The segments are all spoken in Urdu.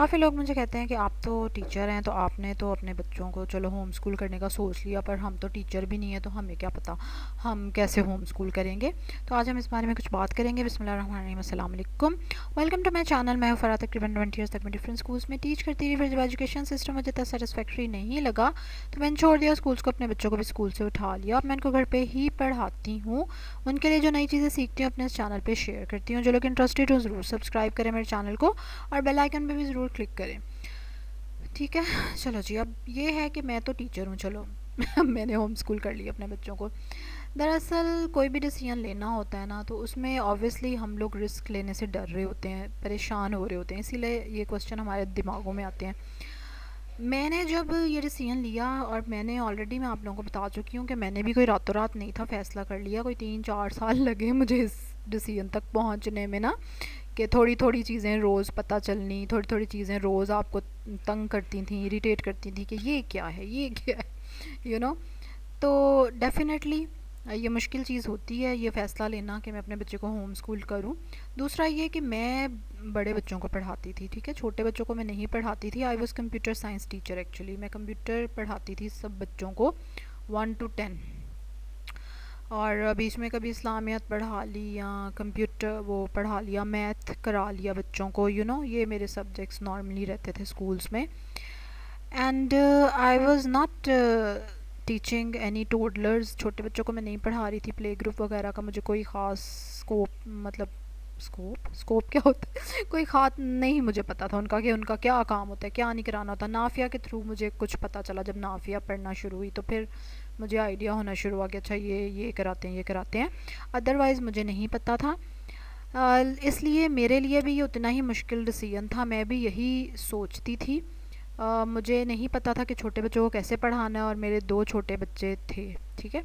کافی لوگ مجھے کہتے ہیں کہ آپ تو ٹیچر ہیں، تو آپ نے تو اپنے بچوں کو چلو ہوم اسکول کرنے کا سوچ لیا، پر ہم تو ٹیچر بھی نہیں ہیں، تو ہمیں کیا پتہ ہم کیسے ہوم اسکول کریں گے. تو آج ہم اس بارے میں کچھ بات کریں گے. بسم اللہ الرحمن الرحیم. السلام علیکم، ویلکم ٹو مائی چینل. میں ہوں فرا. تقریباً 20 ایئرس تک میں ڈفرینٹ اسکولس میں ٹیچ کرتی رہی، پھر جب ایجوکیشن سسٹم مجھے اتنا سیٹسفیکٹری نہیں لگا تو میں نے چھوڑ دیا اسکولس کو، اپنے بچوں کو بھی اسکول سے اٹھا لیا. اب میں ان کو گھر پہ ہی پڑھاتی ہوں. ان کے لیے جو نئی چیزیں سیکھتی ہوں اپنے اس چینل پہ شیئر کرتی ہوں. جو لوگ انٹرسٹیڈ ہوں ضرور سبسکرائب کریں میرے چینل کو، اور بیل آئکن پہ بھی ضرور کلک کریں. ٹھیک ہے، چلو جی. اب یہ ہے کہ میں تو ٹیچر ہوں، چلو میں نے ہوم اسکول کر لیا اپنے بچوں کو. دراصل کوئی بھی ڈیسیژن لینا ہوتا ہے نا، تو اس میں آبویسلی ہم لوگ رسک لینے سے ڈر رہے ہوتے ہیں، پریشان ہو رہے ہوتے ہیں، اسی لیے یہ کویسچن ہمارے دماغوں میں آتے ہیں. میں نے جب یہ ڈیسیژن لیا، اور میں نے آلریڈی میں آپ لوگوں کو بتا چکی ہوں کہ میں نے بھی کوئی راتوں رات نہیں تھا فیصلہ کر لیا، کوئی 3-4 سال لگے مجھے اس ڈیسیژن تک پہنچنے میں نا، کہ تھوڑی تھوڑی چیزیں روز پتہ چلنی، تھوڑی تھوڑی چیزیں روز آپ کو تنگ کرتی تھیں، اریٹیٹ کرتی تھیں کہ یہ کیا ہے، یہ کیا ہے، تو ڈیفینیٹلی یہ مشکل چیز ہوتی ہے یہ فیصلہ لینا کہ میں اپنے بچے کو ہوم اسکول کروں. دوسرا یہ کہ میں بڑے بچوں کو پڑھاتی تھی، ٹھیک ہے، چھوٹے بچوں کو میں نہیں پڑھاتی تھی. I was computer science teacher. Actually میں کمپیوٹر پڑھاتی تھی سب بچوں کو 1 to 10، اور بیچ میں کبھی اسلامیات پڑھا لی، یا کمپیوٹر وہ پڑھا لیا، میتھ کرا لیا بچوں کو. یہ میرے سبجیکٹس نارملی رہتے تھے اسکولس میں. And I was not teaching any toddlers. چھوٹے بچوں کو میں نہیں پڑھا رہی تھی. پلے گروپ وغیرہ کا مجھے کوئی خاص اسکوپ کیا ہوتا ہے، کوئی خاص نہیں مجھے پتا تھا ان کا کہ ان کا کیا کام ہوتا ہے، کیا نہیں کرانا ہوتا. نافیہ کے تھرو مجھے کچھ پتا چلا. جب نافیہ پڑھنا شروع ہوئی تو پھر مجھے آئیڈیا ہونا شروع ہوا کہ اچھا یہ کراتے ہیں، یہ کراتے ہیں. ادروائز مجھے نہیں پتا تھا. اس لیے میرے لیے بھی یہ اتنا ہی مشکل ڈیسیژن تھا. میں بھی یہی سوچتی تھی. مجھے نہیں پتا تھا کہ چھوٹے بچوں کو کیسے پڑھانا ہے، اور میرے 2 چھوٹے بچے تھے، ٹھیک ہے.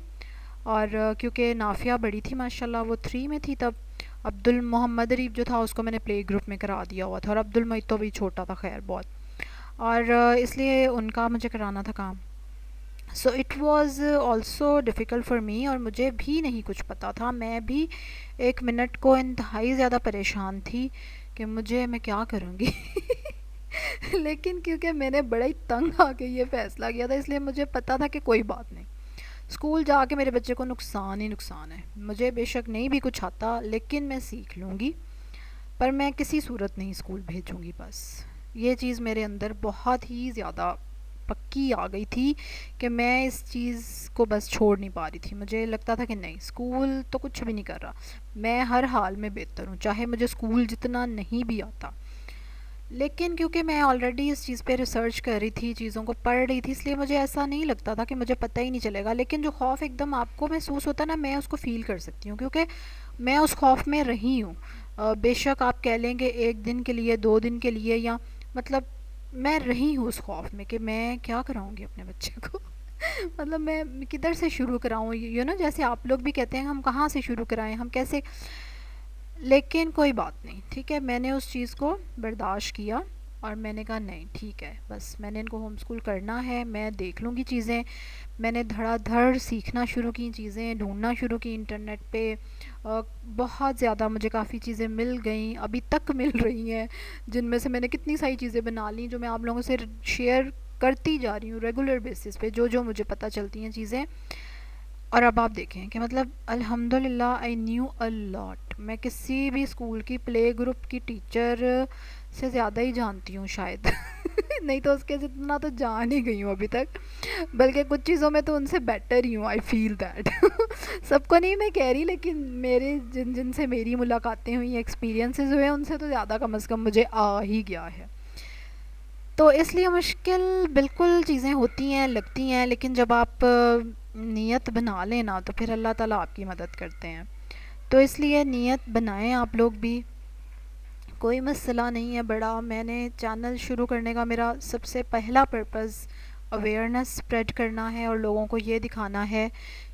اور کیونکہ نافیہ بڑی تھی ماشاء اللہ، وہ 3 میں تھی تب. عبد المحمد عریف جو تھا اس کو میں نے پلے گروپ میں کرا دیا ہوا تھا، اور عبد المعید تو بھی چھوٹا تھا خیر بہت، اور اس لیے ان کا مجھے کرانا تھا کام. So it was also difficult for me, اور مجھے بھی نہیں کچھ پتا تھا. میں بھی ایک منٹ کو انتہائی زیادہ پریشان تھی کہ میں کیا کروں گی. لیکن کیونکہ میں نے بڑا ہی تنگ آ کے یہ فیصلہ کیا تھا، اس لیے مجھے پتا تھا کہ کوئی بات نہیں، اسکول جا کے میرے بچے کو نقصان ہی نقصان ہے. مجھے بے شک نہیں بھی کچھ آتا، لیکن میں سیکھ لوں گی، پر میں کسی صورت نہیں اسکول بھیجوں گی. بس یہ چیز میرے اندر بہت ہی زیادہ پکی آ گئی تھی کہ میں اس چیز کو بس چھوڑ نہیں پا رہی تھی. مجھے لگتا تھا کہ نہیں، اسکول تو کچھ بھی نہیں کر رہا، میں ہر حال میں بہتر ہوں چاہے مجھے اسکول جتنا نہیں بھی آتا. لیکن کیونکہ میں آلریڈی اس چیز پہ ریسرچ کر رہی تھی، چیزوں کو پڑھ رہی تھی، اس لیے مجھے ایسا نہیں لگتا تھا کہ مجھے پتہ ہی نہیں چلے گا. لیکن جو خوف ایک دم آپ کو محسوس ہوتا ہے نا، میں اس کو فیل کر سکتی ہوں، کیونکہ میں اس خوف میں رہی ہوں. بے شک آپ کہہ لیں کہ 1 دن کے لیے، 2 دن کے لیے، یا مطلب میں رہی ہوں اس خوف میں کہ میں کیا کراؤں گی اپنے بچے کو. مطلب میں کدھر سے شروع کراؤں، جیسے آپ لوگ بھی کہتے ہیں ہم کہاں سے شروع کرائیں، ہم کیسے. لیکن کوئی بات نہیں، ٹھیک ہے، میں نے اس چیز کو برداشت کیا، اور میں نے کہا نہیں ٹھیک ہے، بس میں نے ان کو ہوم اسکول کرنا ہے، میں دیکھ لوں گی چیزیں. میں نے دھڑا دھڑ سیکھنا شروع کی، چیزیں ڈھونڈنا شروع کی انٹرنیٹ پہ. بہت زیادہ مجھے کافی چیزیں مل گئیں، ابھی تک مل رہی ہیں، جن میں سے میں نے کتنی ساری چیزیں بنا لیں جو میں آپ لوگوں سے شیئر کرتی جا رہی ہوں ریگولر بیسس پہ، جو مجھے پتہ چلتی ہیں چیزیں. اور اب آپ دیکھیں کہ مطلب الحمدللہ آئی نیو اے لاٹ. میں کسی بھی اسکول کی پلے گروپ کی ٹیچر سے زیادہ ہی جانتی ہوں شاید. نہیں تو اس کے جتنا تو جان ہی گئی ہوں ابھی تک، بلکہ کچھ چیزوں میں تو ان سے بیٹر ہی ہوں. آئی فیل دیٹ. سب کو نہیں میں کہہ رہی، لیکن میرے جن سے میری ملاقاتیں ہوئی، ایکسپیرینسز ہوئے، ان سے تو زیادہ کم از کم مجھے آ ہی گیا ہے. تو اس لیے مشکل بالکل چیزیں ہوتی ہیں، لگتی ہیں، لیکن جب آپ نیت بنا لیں نا تو پھر اللہ تعالیٰ آپ کی مدد کرتے ہیں. تو اس لیے نیت بنائیں آپ لوگ بھی، کوئی مسئلہ نہیں ہے بڑا. میں نے چینل شروع کرنے کا میرا سب سے پہلا پرپز اویئرنیس اسپریڈ کرنا ہے، اور لوگوں کو یہ دکھانا ہے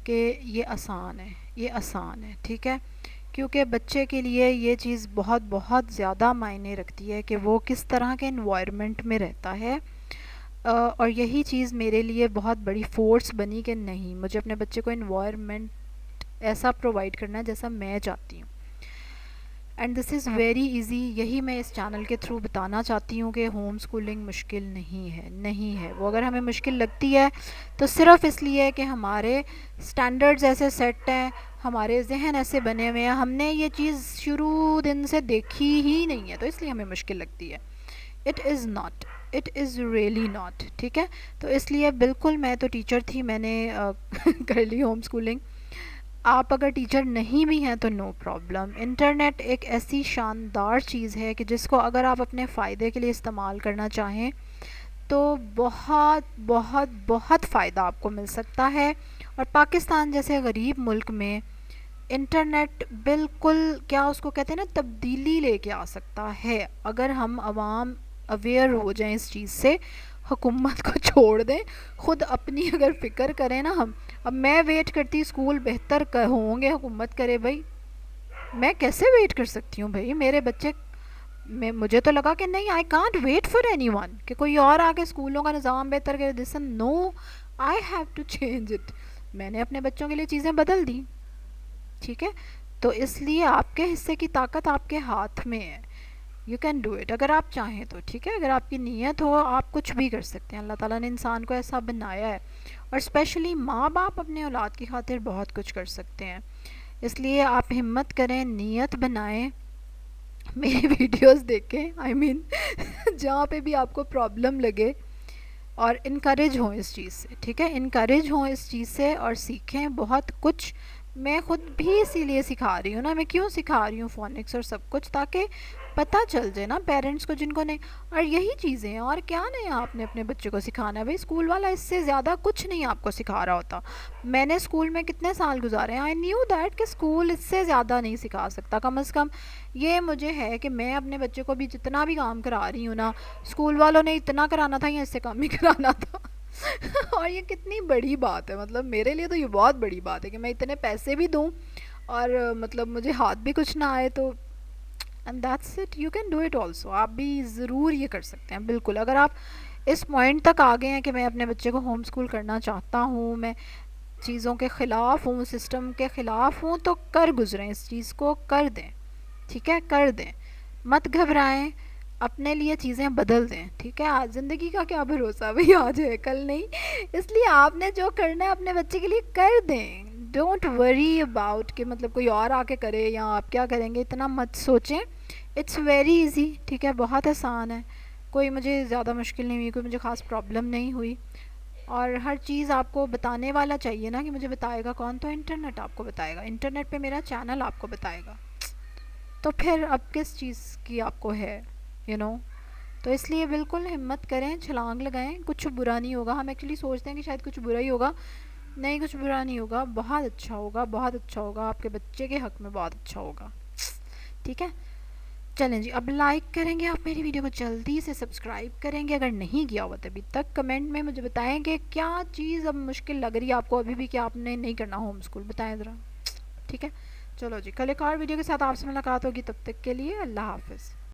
کہ یہ آسان ہے، یہ آسان ہے، ٹھیک ہے. کیونکہ بچے کے لیے یہ چیز بہت بہت زیادہ معنی رکھتی ہے کہ وہ کس طرح کے انوائرمنٹ میں رہتا ہے. اور یہی چیز میرے لیے بہت بڑی فورس بنی کہ نہیں، مجھے اپنے بچے کو انوائرمنٹ ایسا پرووائڈ کرنا ہے جیسا میں چاہتی ہوں. And this is very easy. یہی میں اس چینل کے تھرو بتانا چاہتی ہوں کہ ہوم اسکولنگ مشکل نہیں ہے. وہ اگر ہمیں مشکل لگتی ہے تو صرف اس لیے کہ ہمارے اسٹینڈرڈز ایسے سیٹ ہیں, ہمارے ذہن ایسے بنے ہوئے ہیں, ہم نے یہ چیز شروع دن سے دیکھی ہی نہیں ہے, تو اس لیے ہمیں مشکل لگتی ہے. It is really not. ٹھیک ہے, تو اس لیے بالکل, میں تو ٹیچر تھی, میں نے کر لی ہوم اسکولنگ. آپ اگر ٹیچر نہیں بھی ہیں تو نو پرابلم. انٹرنیٹ ایک ایسی شاندار چیز ہے کہ جس کو اگر آپ اپنے فائدے کے لیے استعمال کرنا چاہیں تو بہت بہت بہت فائدہ آپ کو مل سکتا ہے. اور پاکستان جیسے غریب ملک میں انٹرنیٹ بالکل, کیا اس کو کہتے ہیں نا, تبدیلی لے کے آ سکتا ہے اگر ہم عوام اویئر ہو جائیں اس چیز سے, حکومت کو چھوڑ دیں, خود اپنی اگر فکر کریں نا ہم. اب میں ویٹ کرتی اسکول بہتر ہوں گے, حکومت کرے بھائی, میں کیسے ویٹ کر سکتی ہوں بھائی, میرے بچے, مجھے تو لگا کہ نہیں, I can't wait for anyone, کہ کوئی اور آ کے اسکولوں کا نظام بہتر کرے. Listen, no, I have to change it. میں نے اپنے بچوں کے لیے چیزیں بدل دی. ٹھیک ہے, تو اس لیے آپ کے حصے کی طاقت آپ کے ہاتھ میں ہے. یو کین ڈو اٹ اگر آپ چاہیں تو. ٹھیک ہے, اگر آپ کی نیت ہو آپ کچھ بھی کر سکتے ہیں. اللہ تعالیٰ نے انسان کو ایسا بنایا ہے, اور اسپیشلی ماں باپ اپنے اولاد کی خاطر بہت کچھ کر سکتے ہیں. اس لیے آپ ہمت کریں, نیت بنائیں, میری ویڈیوز دیکھیں, آئی مین جہاں پہ بھی آپ کو پرابلم لگے, اور انکریج ہوں اس چیز سے. ٹھیک ہے, انکریج ہوں اس چیز سے اور سیکھیں بہت کچھ. میں خود بھی اسی لیے سکھا رہی ہوں نا, میں کیوں سکھا رہی ہوں فونکس اور سب کچھ, تاکہ پتہ چل جائے نا پیرنٹس کو جن کو نہیں. اور یہی چیزیں ہیں, اور کیا نہیں آپ نے اپنے بچے کو سکھانا ہے. بھائی اسکول والا اس سے زیادہ کچھ نہیں آپ کو سکھا رہا ہوتا. میں نے اسکول میں کتنے سال گزارے ہیں, آئی نیو دیٹ کہ اسکول اس سے زیادہ نہیں سکھا سکتا. کم از کم یہ مجھے ہے کہ میں اپنے بچے کو بھی جتنا بھی کام کرا رہی ہوں نا, اسکول والوں نے اتنا کرانا تھا یا اس سے کم ہی کرانا تھا. اور یہ کتنی بڑی بات ہے, مطلب میرے لیے تو یہ بہت بڑی بات ہے کہ میں اتنے پیسے بھی دوں اور مطلب مجھے ہاتھ بھی کچھ نہ آئے. تو and that's it, you can do it also. آپ بھی ضرور یہ کر سکتے ہیں بالکل. اگر آپ اس پوائنٹ تک آ گئے ہیں کہ میں اپنے بچے کو ہوم اسکول کرنا چاہتا ہوں, میں چیزوں کے خلاف ہوں, سسٹم کے خلاف ہوں, تو کر گزریں, اس چیز کو کر دیں. ٹھیک ہے, کر دیں, مت گھبرائیں, اپنے لیے چیزیں بدل دیں. ٹھیک ہے, زندگی کا کیا بھروسہ, بھائی آج ہے کل نہیں, اس لیے آپ نے جو کرنا ہے اپنے بچے کے لیے کر دیں. ڈونٹ وری اباؤٹ کہ مطلب کوئی اور آ کے کرے یا آپ کیا کریں گے, اتنا مت سوچیں. It's very easy. ٹھیک ہے, بہت آسان ہے, کوئی مجھے زیادہ مشکل نہیں ہوئی, کوئی مجھے خاص پرابلم نہیں ہوئی. اور ہر چیز آپ کو بتانے والا چاہیے نا, کہ مجھے بتائے گا کون, تو انٹرنیٹ آپ کو بتائے گا, انٹرنیٹ پہ میرا چینل آپ کو بتائے گا. تو پھر اب کس چیز کی آپ کو ہے, یو نو. تو اس لیے بالکل ہمت کریں, چھلانگ لگائیں, کچھ برا نہیں ہوگا. ہم ایکچولی سوچتے ہیں کہ شاید کچھ برا ہی ہوگا, نہیں, کچھ برا نہیں ہوگا, بہت اچھا ہوگا, بہت اچھا ہوگا, آپ کے بچے کے حق میں بہت اچھا ہوگا. ٹھیک ہے, چلیں جی, اب لائک کریں گے آپ میری ویڈیو کو, جلدی سے سبسکرائب کریں گے اگر نہیں کیا ہوا ابھی تک. کمنٹ میں مجھے بتائیں کہ کیا چیز اب مشکل لگ رہی ہے آپ کو ابھی بھی, کہ آپ نے نہیں کرنا ہوم اسکول, بتائیں ذرا. ٹھیک ہے, چلو جی, کل ایک اور ویڈیو کے ساتھ آپ سے ملاقات ہوگی. تب تک کے لیے اللہ حافظ.